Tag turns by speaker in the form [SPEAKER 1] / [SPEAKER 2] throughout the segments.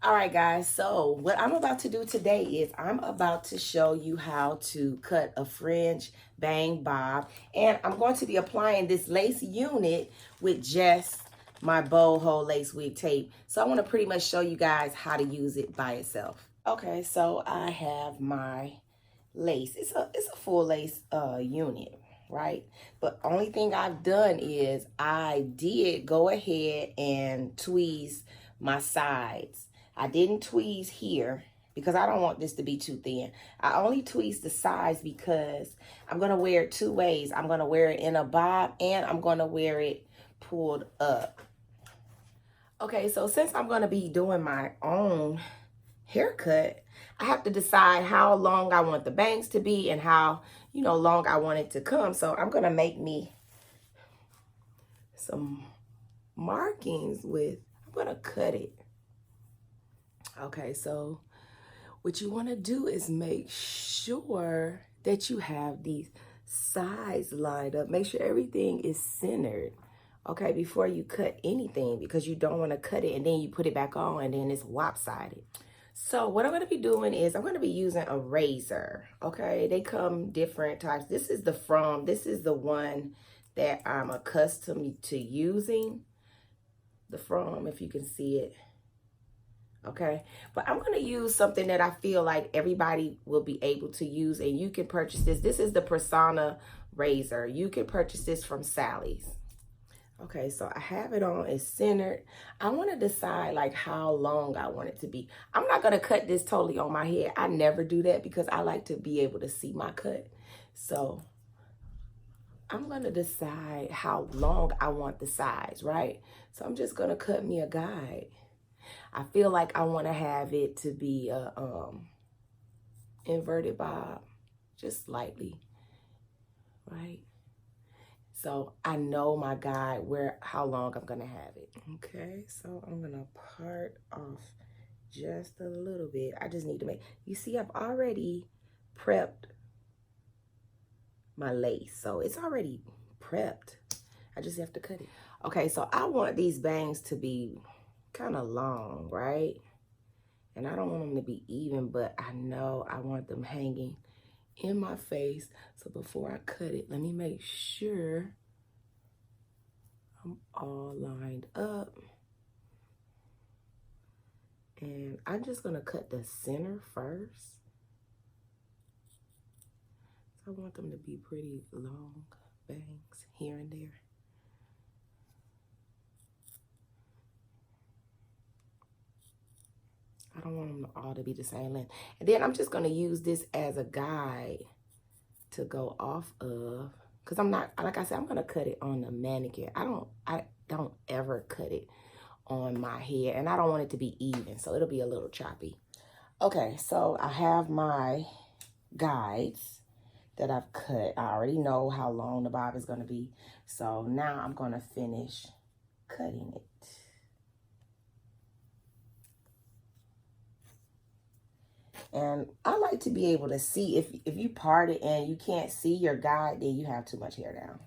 [SPEAKER 1] All right, guys. So what I'm about to do today is I'm about to show you how to cut a fringe bang bob. And I'm going to be applying this lace unit with just my boho lace wig tape. So I want to pretty much show you guys how to use it by itself. Okay, so I have my lace. It's a full lace unit, right? But only thing I've done is I did go ahead and tweeze my sides. I didn't tweeze here because I don't want this to be too thin. I only tweeze the sides because I'm going to wear it two ways. I'm going to wear it in a bob and I'm going to wear it pulled up. Okay, so since I'm going to be doing my own haircut, I have to decide how long I want the bangs to be and how, long I want it to come. So I'm going to make me some markings I'm going to cut it. Okay, so what you want to do is make sure that you have these sides lined up. Make sure everything is centered, okay, before you cut anything, because you don't want to cut it and then you put it back on and then it's lopsided. So what I'm going to be doing is I'm going to be using a razor, okay? They come different types. This is the one that I'm accustomed to using. The From, if you can see it. Okay, but I'm going to use something that I feel like everybody will be able to use, and you can purchase this. This is the Personna razor. You can purchase this from Sally's. Okay, so I have it on, it's centered. I want to decide like how long I want it to be. I'm not going to cut this totally on my head. I never do that because I like to be able to see my cut. So I'm going to decide how long I want the sides, right? So I'm just going to cut me a guide. I feel like I want to have it to be a inverted bob, just slightly, right? So I know my guide how long I'm gonna have it. Okay, so I'm gonna part off just a little bit. I just need to you see I've already prepped my lace, so it's already prepped. I just have to cut it. Okay, so I want these bangs to be kind of long, right? And I don't want them to be even, but I know I want them hanging in my face. So before I cut it, let me make sure I'm all lined up. And I'm just gonna cut the center first. So I want them to be pretty long bangs here and there. I don't want them all to be the same length. And then I'm just gonna use this as a guide to go off of, because I'm not, like I said, I'm gonna cut it on the manicure. I don't ever cut it on my hair, and I don't want it to be even, so it'll be a little choppy. Okay, so I have my guides that I've cut. I already know how long the bob is gonna be. So now I'm gonna finish cutting it. And I like to be able to see, if you part it and you can't see your guide, then you have too much hair down.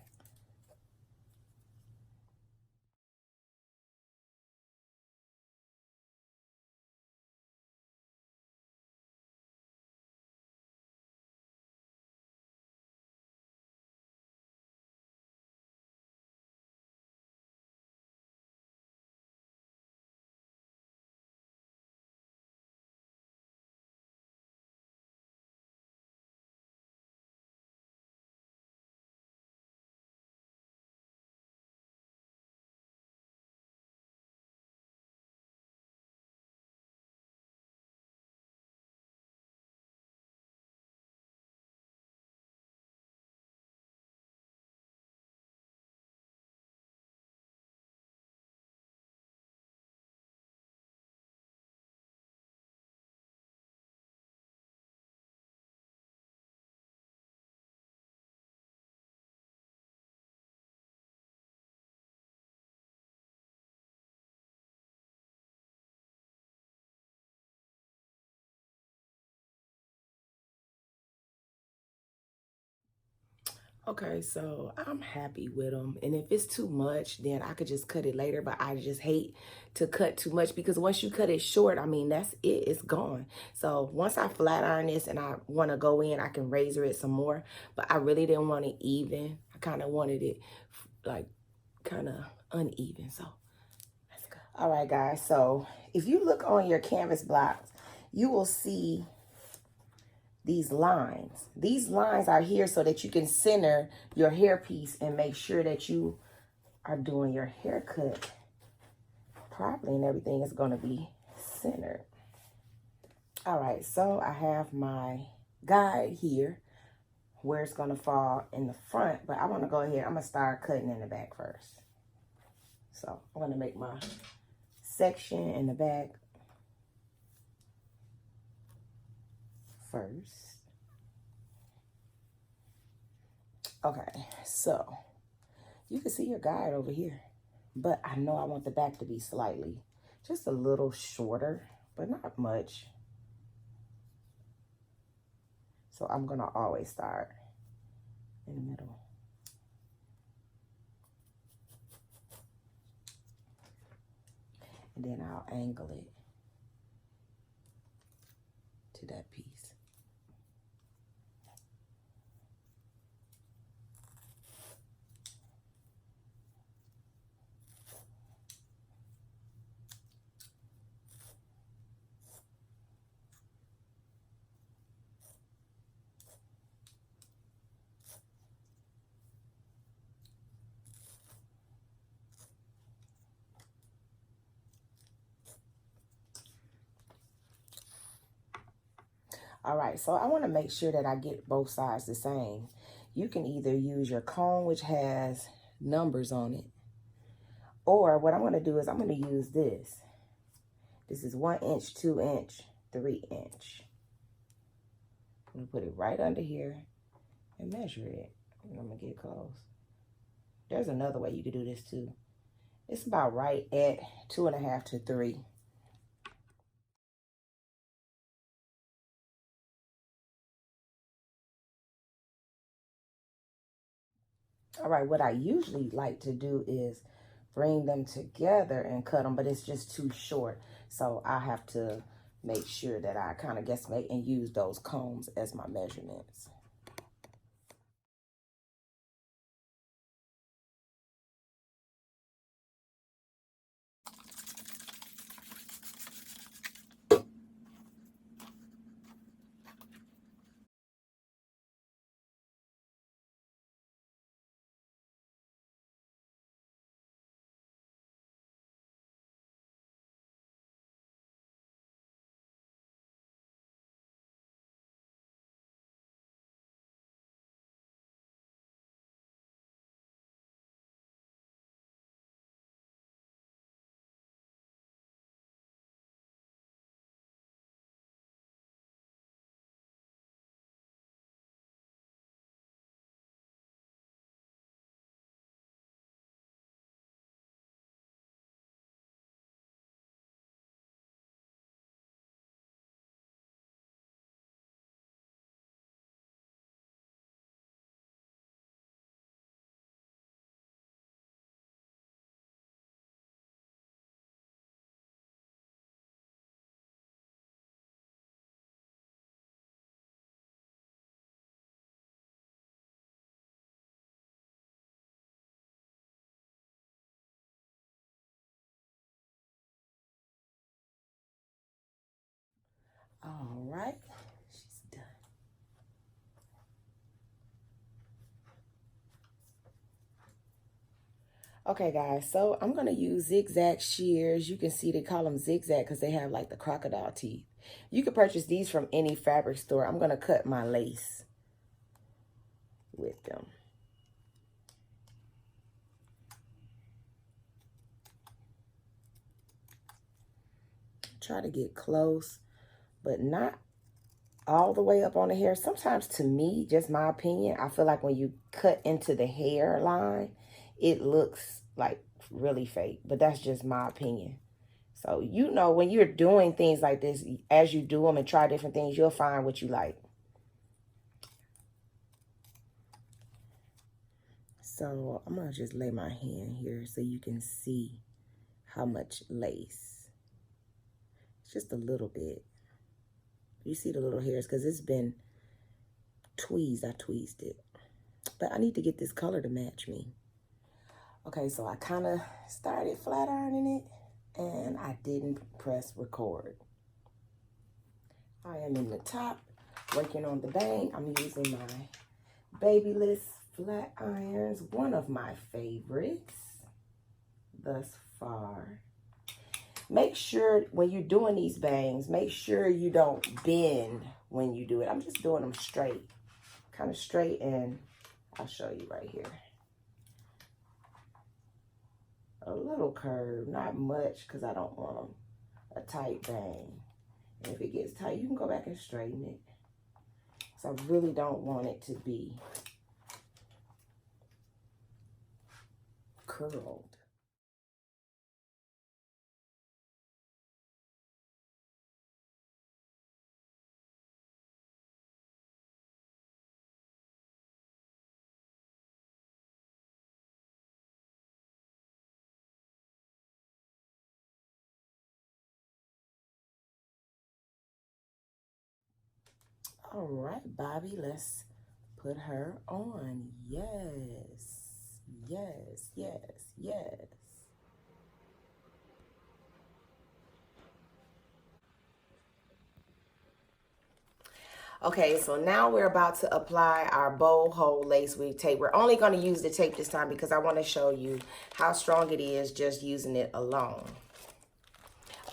[SPEAKER 1] Okay, so I'm happy with them. And if it's too much, then I could just cut it later. But I just hate to cut too much because once you cut it short, I mean, that's it. It's gone. So once I flat iron this and I want to go in, I can razor it some more. But I really didn't want it even. I kind of wanted it like kind of uneven. So let's go. All right, guys. So if you look on your canvas blocks, you will see these lines. These lines are here so that you can center your hairpiece and make sure that you are doing your haircut properly and everything is going to be centered. All right, so I have my guide here where it's going to fall in the front, but I want to go ahead. I'm going to start cutting in the back first. So I'm going to make my section in the back first. Okay, so you can see your guide over here, but I know I want the back to be slightly, just a little shorter, but not much. So I'm gonna always start in the middle. And then I'll angle it to that piece. All right, so I want to make sure that I get both sides the same. You can either use your comb, which has numbers on it, or what I'm going to do is I'm going to use this. This is 1 inch, 2 inch, 3 inch. I'm going to put it right under here and measure it. And I'm going to get close. There's another way you could do this too. It's about right at 2.5 to 3. All right, what I usually like to do is bring them together and cut them, but it's just too short. So I have to make sure that I kind of guesstimate and use those combs as my measurements. All right, she's done. Okay, guys, so I'm going to use zigzag shears. You can see they call them zigzag because they have like the crocodile teeth. You can purchase these from any fabric store. I'm going to cut my lace with them. Try to get close, but not all the way up on the hair. Sometimes, to me, just my opinion, I feel like when you cut into the hairline, it looks like really fake, but that's just my opinion. So, you know, when you're doing things like this, as you do them and try different things, you'll find what you like. So I'm gonna just lay my hand here so you can see how much lace. It's just a little bit. You see the little hairs because it's been tweezed. I tweezed it. But I need to get this color to match me. Okay, so I kind of started flat ironing it and I didn't press record. I am in the top working on the bang. I'm using my Babyliss flat irons, one of my favorites thus far. Make sure when you're doing these bangs, make sure you don't bend when you do it. I'm just doing them straight, kind of straight, and I'll show you right here. A little curve, not much, because I don't want a tight bang. And if it gets tight, you can go back and straighten it. So I really don't want it to be curled. All right, Bobby, let's put her on. Yes, yes, yes, yes. Okay, so now we're about to apply our bow hole lace weave tape. We're only going to use the tape this time because I want to show you how strong it is just using it alone.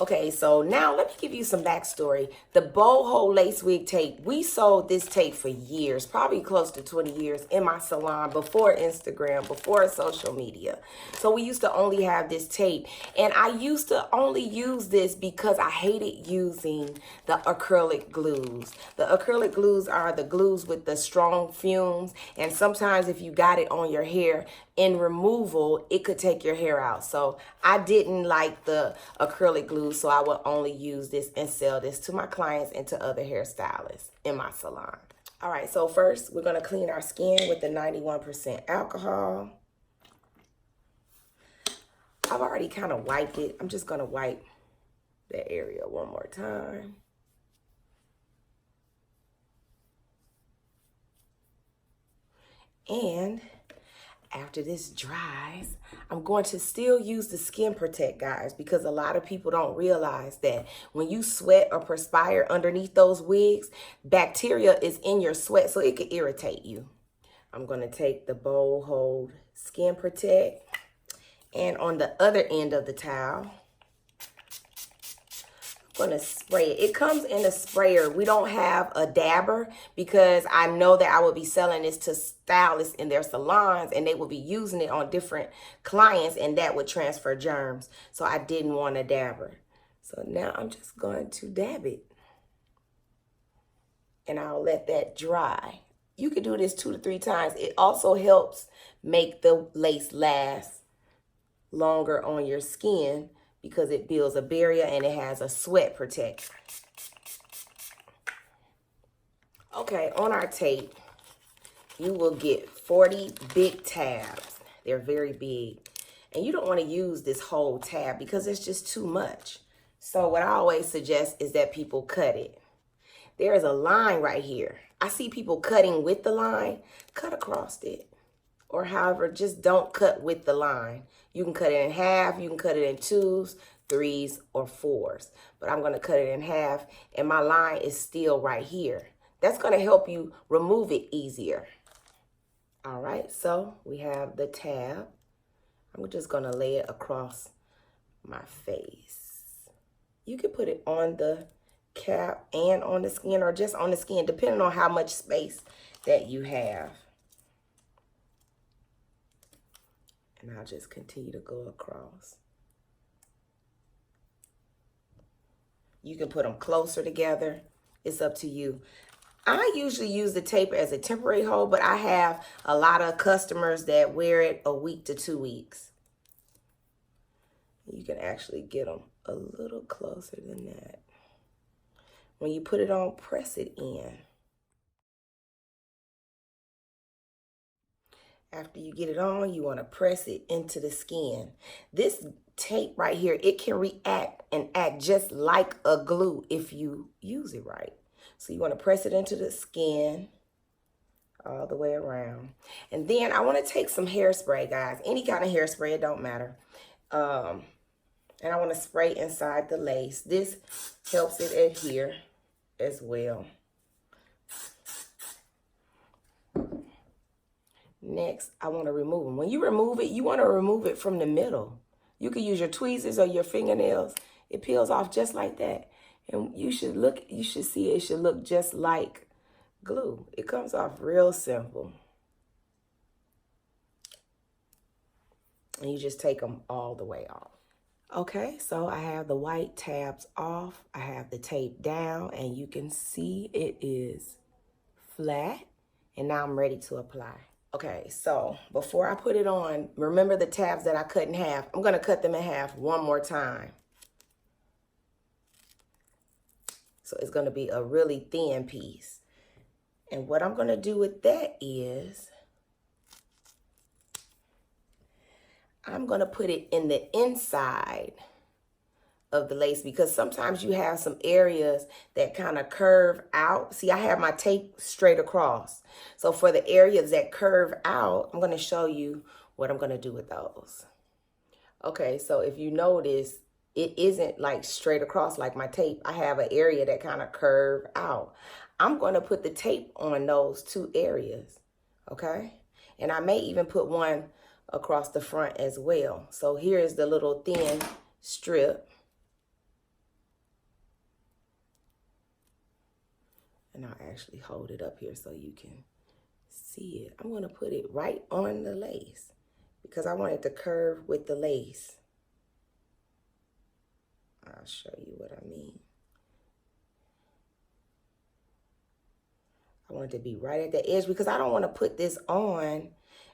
[SPEAKER 1] Okay, so now let me give you some backstory. The bow hole lace wig tape, we sold this tape for years, probably close to 20 years in my salon before Instagram, before social media. So we used to only have this tape. And I used to only use this because I hated using the acrylic glues. The acrylic glues are the glues with the strong fumes. And sometimes if you got it on your hair, in removal, it could take your hair out. So I didn't like the acrylic glue, so I would only use this and sell this to my clients and to other hairstylists in my salon. All right, so first we're gonna clean our skin with the 91% alcohol. I've already kind of wiped it. I'm just gonna wipe that area one more time. And after this dries, I'm going to still use the Skin Protect, guys, because a lot of people don't realize that when you sweat or perspire underneath those wigs, bacteria is in your sweat, so it could irritate you. I'm going to take the Bold Hold Skin Protect, and on the other end of the towel, going to spray it. It comes in a sprayer. We don't have a dabber because I know that I will be selling this to stylists in their salons and they will be using it on different clients and that would transfer germs. So I didn't want a dabber. So now I'm just going to dab it. And I'll let that dry. You can do this 2 to 3 times. It also helps make the lace last longer on your skin because it builds a barrier and it has a sweat protector. Okay, on our tape, you will get 40 big tabs. They're very big. And you don't want to use this whole tab because it's just too much. So what I always suggest is that people cut it. There is a line right here. I see people cutting with the line. Cut across it. Or however, just don't cut with the line. You can cut it in half, you can cut it in 2s, 3s, or 4s. But I'm gonna cut it in half and my line is still right here. That's gonna help you remove it easier. All right, so we have the tab. I'm just gonna lay it across my face. You can put it on the cap and on the skin or just on the skin, depending on how much space that you have. And I'll just continue to go across. You can put them closer together. It's up to you. I usually use the tape as a temporary hold, but I have a lot of customers that wear it a week to 2 weeks. You can actually get them a little closer than that. When you put it on, press it in. After you get it on, you want to press it into the skin. This tape right here, it can react and act just like a glue if you use it right. So you want to press it into the skin all the way around. And then I want to take some hairspray, guys. Any kind of hairspray, it don't matter. And I want to spray inside the lace. This helps it adhere as well. Next, I want to remove them. When you remove it, you want to remove it from the middle. You can use your tweezers or your fingernails. It peels off just like that. And you should see it should look just like glue. It comes off real simple. And you just take them all the way off. Okay, so I have the white tabs off. I have the tape down, and you can see it is flat. And now I'm ready to apply. Okay, so before I put it on, remember the tabs that I cut in half. I'm going to cut them in half one more time. So it's going to be a really thin piece. And what I'm going to do with that is I'm going to put it in the inside of the lace, because sometimes you have some areas that kind of curve out. See, I have my tape straight across. So for the areas that curve out, I'm going to show you what I'm going to do with those. Okay, so if you notice, it isn't like straight across like my tape. I have an area that kind of curve out. I'm going to put the tape on those two areas, okay? And I may even put one across the front as well. So here is the little thin strip. And I'll actually hold it up here so you can see it. I'm going to put it right on the lace because I want it to curve with the lace. I'll show you what I mean. I want it to be right at the edge because I don't want to put this on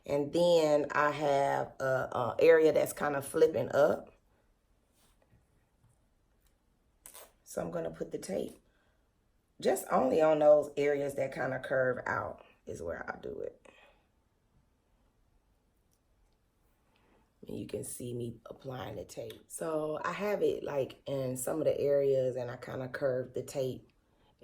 [SPEAKER 1] and then I have a area that's kind of flipping up. So I'm going to put the tape just only on those areas that kind of curve out is where I'll do it. And you can see me applying the tape. So I have it like in some of the areas and I kind of curve the tape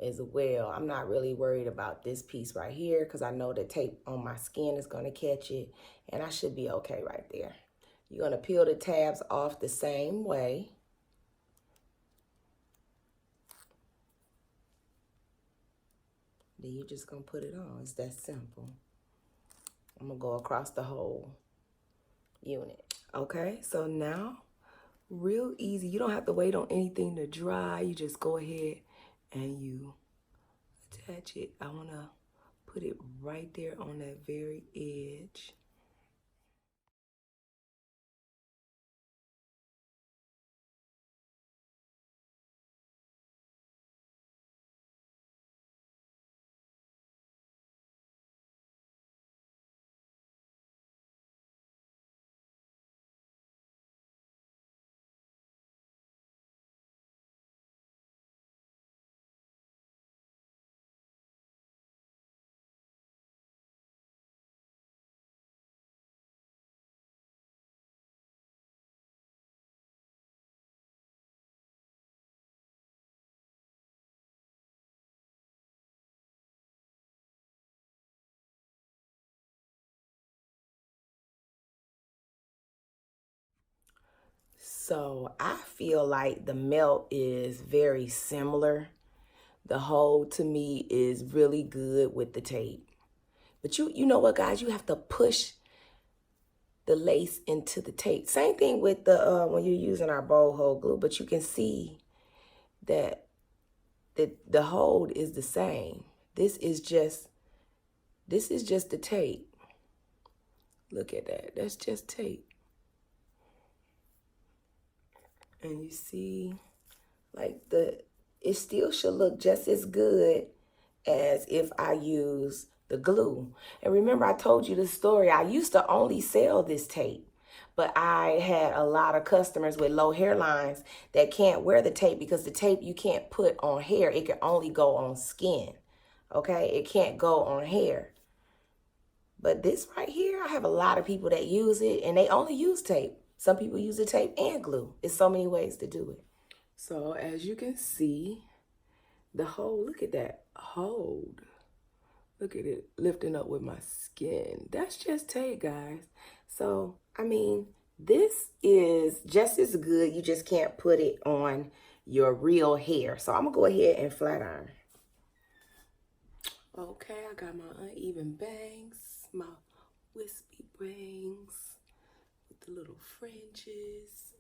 [SPEAKER 1] as well. I'm not really worried about this piece right here because I know the tape on my skin is going to catch it and I should be okay right there. You're going to peel the tabs off the same way. Then you're just going to put it on. It's that simple. I'm going to go across the whole unit. Okay, so now, real easy. You don't have to wait on anything to dry. You just go ahead and you attach it. I want to put it right there on that very edge. So I feel like the melt is very similar. The hold to me is really good with the tape. But you know what, guys? You have to push the lace into the tape. Same thing with the when you're using our bowl hold glue, but you can see that the hold is the same. This is just the tape. Look at that. That's just tape. And you see, like it still should look just as good as if I use the glue. And remember, I told you the story. I used to only sell this tape, but I had a lot of customers with low hairlines that can't wear the tape because the tape you can't put on hair. It can only go on skin, okay? It can't go on hair. But this right here, I have a lot of people that use it, and they only use tape. Some people use the tape and glue. It's so many ways to do it. So as you can see, the hole, look at that hold. Look at it lifting up with my skin. That's just tape, guys. So, I mean, this is just as good. You just can't put it on your real hair. So I'm gonna go ahead and flat iron. Okay, I got my uneven bangs, my wispy bangs with the little fringes.